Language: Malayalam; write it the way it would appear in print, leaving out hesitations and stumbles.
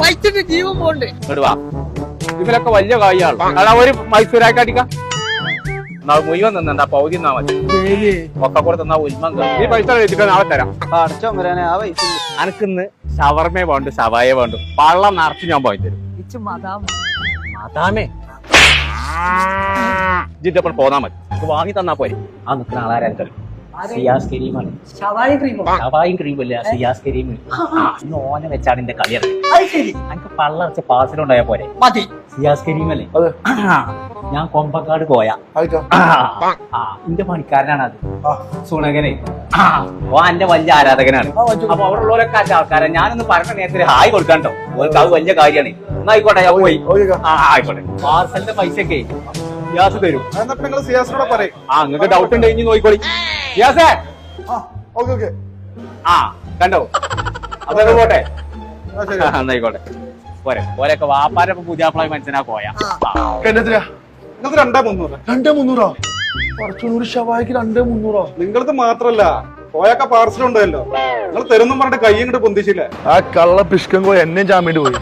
പൈസന്റെ ജീവൻ പോണ്ട്. ഇതിലൊക്കെ വലിയ കായാണ്. അതാ ഒരു മൈസൂരാക്കാട്ടിക്ക മുഴുവൻ നിന്നാ പൗതി തന്നാ മതി. ഒക്കെ കൂടെ തന്നാ ഉൽമം ഈ പൈസ വെച്ചിട്ട് നാളെ തരാം. അനക്കിന്ന് ഷവർമേ വേണ്ടു, സവായ വേണ്ടു, പള്ളം നിറച്ച് ഞാൻ പോയി തരും. മതാമേ ജിറ്റപ്പോൾ പോന്നാ മതി. വാങ്ങി തന്നാ പോരെ. ആ നിൽക്കുന്ന ആളാരും തരും. സിയാസ് കരീമാണ്. ഷവായും ക്രീമല്ല, സിയാസ് കരീം. ഓനെ വെച്ചാണ് എന്റെ കളി എനിക്ക് പള്ളർച്ച പാർസലുണ്ടായാ പോരെ. സിയാസ് കരീമല്ലേ? ഞാൻ കൊമ്പക്കാട് പോയാ എന്റെ പണിക്കാരനാണ് അത്. സുണകനെ ഓ എന്റെ വലിയ ആരാധകനാണ്. അപ്പൊ അവിടെ ഉള്ളവരൊക്കെ അന്റെ ആൾക്കാരാണ്. ഞാനൊന്ന് പറഞ്ഞ നേരത്തെ ഹായ് കൊടുക്കാണ്ടോ. ഓർക്ക് അത് വലിയ കാര്യമാണ്. എന്നാ ആയിക്കോട്ടെ, ഞാൻ പോയി. ആയിക്കോട്ടെ. പാർസലിന്റെ പൈസയൊക്കെ സിയാസ് തരും. സിയാസിനോട് പറയും. നിങ്ങൾക്ക് ഡൗട്ട് ഉണ്ട്, ഇനി നോക്കിക്കോളി. സിയാസേ കണ്ടോ? അതൊക്കെ പോട്ടെ. എന്നായിക്കോട്ടെ പോരെ. ഓരൊക്കെ വാപ്പാരൊക്കെ പുതിയാപ്പിളായി മനസ്സിനാ പോയാ. നിങ്ങളത് മാത്രല്ല പോയൊക്കെ പാർസൽ ഉണ്ടല്ലോ. നിങ്ങൾ തരുന്നും പറഞ്ഞിട്ട് കൈ ഇങ്ങോട്ട് പൊന്തിച്ചില്ലേ? ആ കള്ള പിഷ്കം എന്നെ ജാമ്യം പോയി.